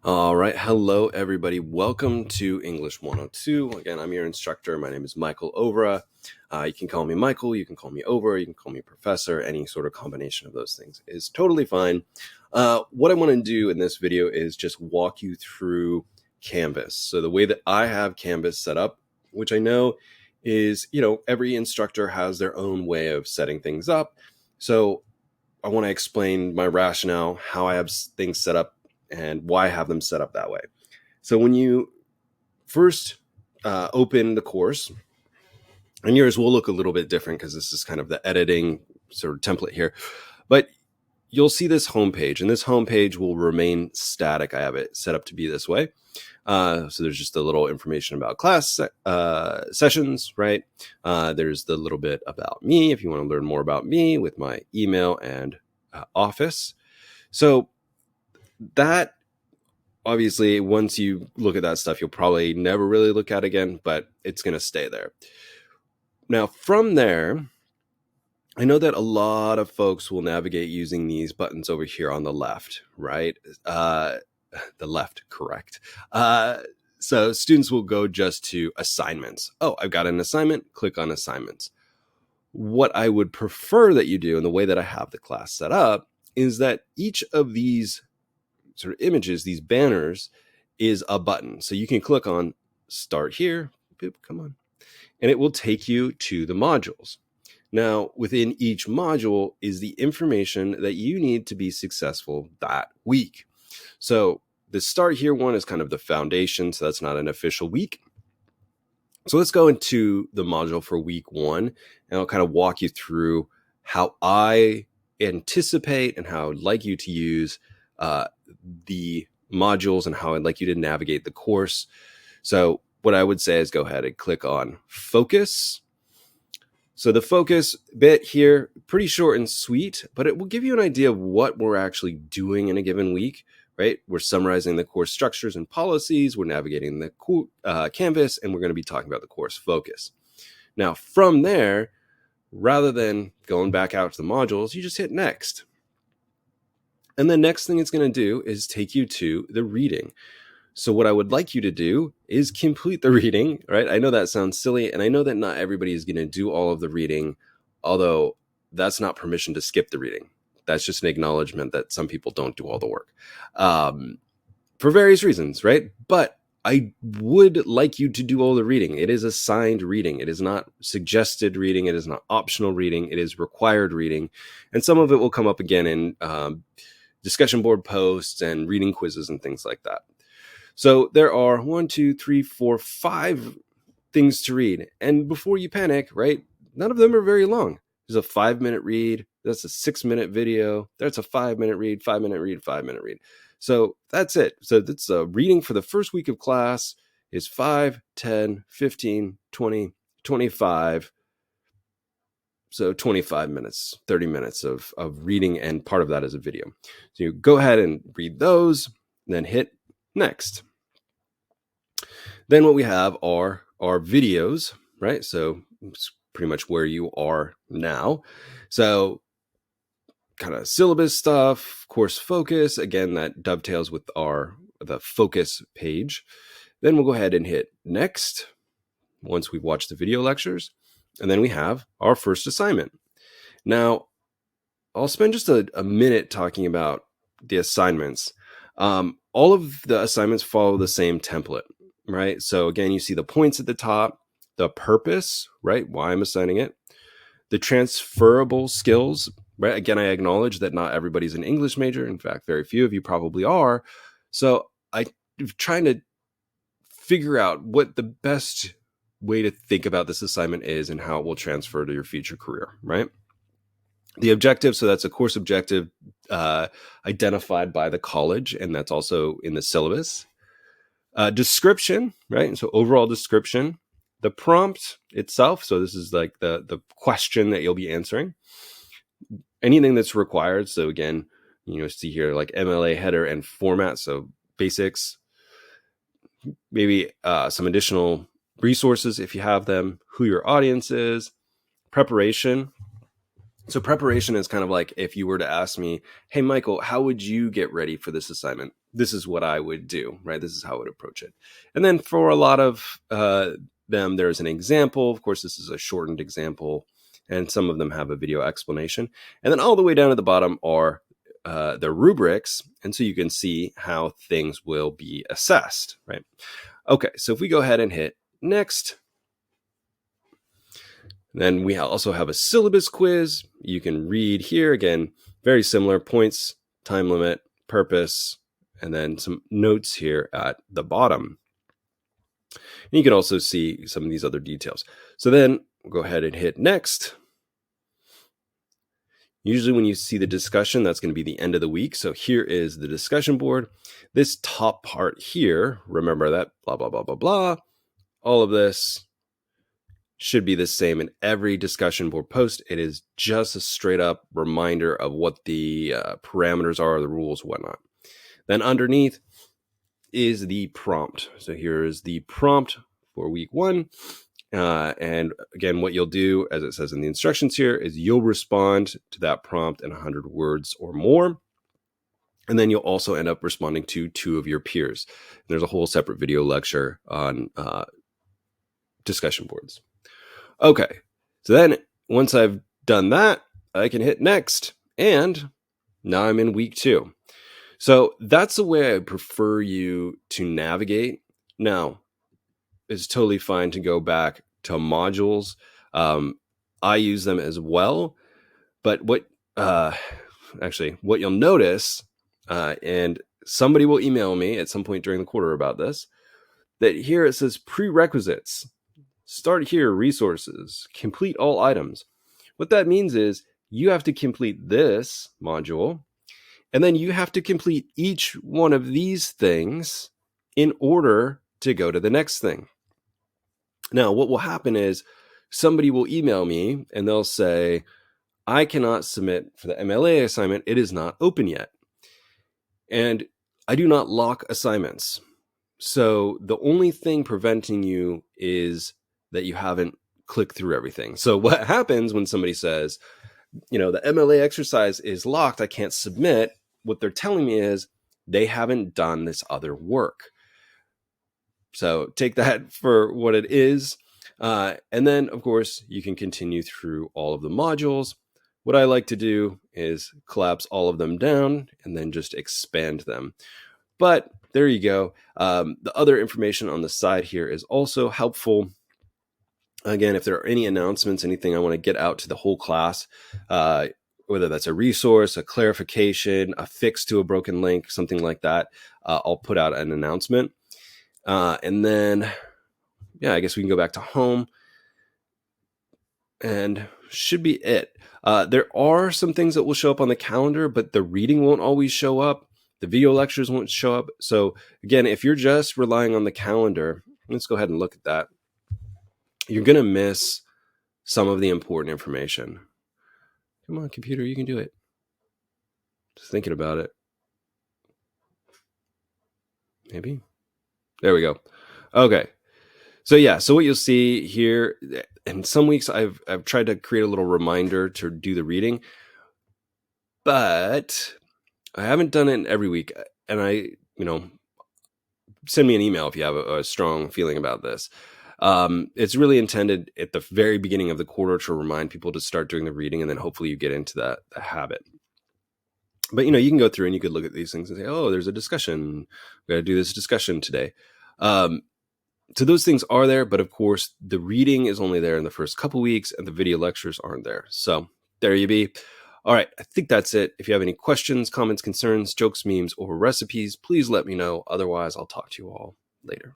All right. Hello, everybody. Welcome to English 102. Again, I'm your instructor. My name is Michael Overa. You can call me Michael. You can call me Over. You can call me Professor. Any sort of combination of those things is totally fine. What I want to do in this video is just walk you through Canvas. So the way that I have Canvas set up, which I know is, every instructor has their own way of setting things up. So I want to explain my rationale, how I have things set up, and why I have them set up that way. So when you first open the course, and yours will look a little bit different because this is kind of the editing sort of template here, but you'll see this homepage, and this homepage will remain static. I have it set up to be this way. So there's just a little information about class sessions, right? There's the little bit about me if you want to learn more about me with my email and office. So that, obviously, once you look at that stuff, you'll probably never really look at again, but it's going to stay there. Now, from there, I know that a lot of folks will navigate using these buttons over here on the left, right? The left, correct. So students will go just to assignments. Oh, I've got an assignment, click on assignments. What I would prefer that you do, and the way that I have the class set up, is that each of these sort of images, these banners, is a button. So you can click on start here, boop, come on, and it will take you to the modules. Now, within each module is the information that you need to be successful that week. So the start here one is kind of the foundation, so that's not an official week. So let's go into the module for week 1, and I'll kind of walk you through how I anticipate and how I'd like you to use the modules and how I'd like you to navigate the course. So what I would say is go ahead and click on focus. So the focus bit here, pretty short and sweet, but it will give you an idea of what we're actually doing in a given week, right? We're summarizing the course structures and policies, we're navigating the Canvas, and we're going to be talking about the course focus. Now, from there, rather than going back out to the modules, you just hit next. And the next thing it's going to do is take you to the reading. So what I would like you to do is complete the reading, right? I know that sounds silly, and I know that not everybody is going to do all of the reading, although that's not permission to skip the reading. That's just an acknowledgement that some people don't do all the work for various reasons, right? But I would like you to do all the reading. It is assigned reading. It is not suggested reading. It is not optional reading. It is required reading. And some of it will come up again in discussion board posts and reading quizzes and things like that. So there are 1, 2, 3, 4, 5 things to read. And before you panic, right, none of them are very long. There's a 5-minute read. That's a 6-minute video. That's a 5-minute read, 5-minute read, 5-minute read. So that's it. So that's a reading for the first week of class is 5, 10, 15, 20, 25. So 25 minutes, 30 minutes of reading, and part of that is a video. So you go ahead and read those, then hit next. Then what we have are our videos, right? So it's pretty much where you are now. So kind of syllabus stuff, course focus, again, that dovetails with the focus page. Then we'll go ahead and hit next once we've watched the video lectures. And then we have our first assignment. Now, I'll spend just a minute talking about the assignments. All of the assignments follow the same template, right? So again, you see the points at the top, the purpose, right? Why I'm assigning it, the transferable skills, right? Again, I acknowledge that not everybody's an English major. In fact, very few of you probably are. So I'm trying to figure out what the best way to think about this assignment is and how it will transfer to your future career, right? The objective, so that's a course objective identified by the college, and that's also in the syllabus. Description, right? So overall description. The prompt itself, so this is like the question that you'll be answering. Anything that's required, so again, see here like MLA header and format, so basics. Maybe some additional resources if you have them, who your audience is, preparation. So preparation is kind of like if you were to ask me, hey, Michael, how would you get ready for this assignment? This is what I would do, right? This is how I would approach it. And then for a lot of them, there's an example. Of course, this is a shortened example, and some of them have a video explanation. And then all the way down at the bottom are the rubrics. And so you can see how things will be assessed, right? Okay, so if we go ahead and hit next, then we also have a syllabus quiz. You can read here, again, very similar: points, time limit, purpose, and then some notes here at the bottom. And you can also see some of these other details. So then we'll go ahead and hit next. Usually when you see the discussion, that's going to be the end of the week. So here is the discussion board. This top part here, remember that blah, blah, blah, blah, blah. All of this should be the same in every discussion board post. It is just a straight up reminder of what the parameters are, the rules, whatnot. Then underneath is the prompt. So here is the prompt for week 1. And again, what you'll do, as it says in the instructions here, is you'll respond to that prompt in 100 words or more. And then you'll also end up responding to 2 of your peers. And there's a whole separate video lecture on discussion boards. Okay, so then once I've done that, I can hit next, and now I'm in week 2. So that's the way I prefer you to navigate. Now, it's totally fine to go back to modules. I use them as well, but what you'll notice, and somebody will email me at some point during the quarter about this, that here it says prerequisites. Start here, resources, complete all items. What that means is you have to complete this module, and then you have to complete each one of these things in order to go to the next thing. Now, what will happen is somebody will email me and they'll say, I cannot submit for the MLA assignment. It is not open yet. And I do not lock assignments. So the only thing preventing you is that you haven't clicked through everything. So what happens when somebody says, the MLA exercise is locked, I can't submit, what they're telling me is they haven't done this other work. So take that for what it is. And then, of course, you can continue through all of the modules. What I like to do is collapse all of them down and then just expand them. But there you go. The other information on the side here is also helpful. Again, if there are any announcements, anything I want to get out to the whole class, whether that's a resource, a clarification, a fix to a broken link, something like that, I'll put out an announcement. And then, I guess we can go back to home and should be it. There are some things that will show up on the calendar, but the reading won't always show up. The video lectures won't show up. So again, if you're just relying on the calendar, let's go ahead and look at that. You're going to miss some of the important information. Come on, computer, you can do it. Just thinking about it. Maybe. There we go. Okay. So what you'll see here, in some weeks I've tried to create a little reminder to do the reading, but I haven't done it every week. And send me an email if you have a strong feeling about this. It's really intended at the very beginning of the quarter to remind people to start doing the reading, and then hopefully you get into the habit. But, you can go through and you could look at these things and say, oh, there's a discussion. We got to do this discussion today. So those things are there, but of course the reading is only there in the first couple weeks and the video lectures aren't there. So there you be. All right. I think that's it. If you have any questions, comments, concerns, jokes, memes, or recipes, please let me know. Otherwise, I'll talk to you all later.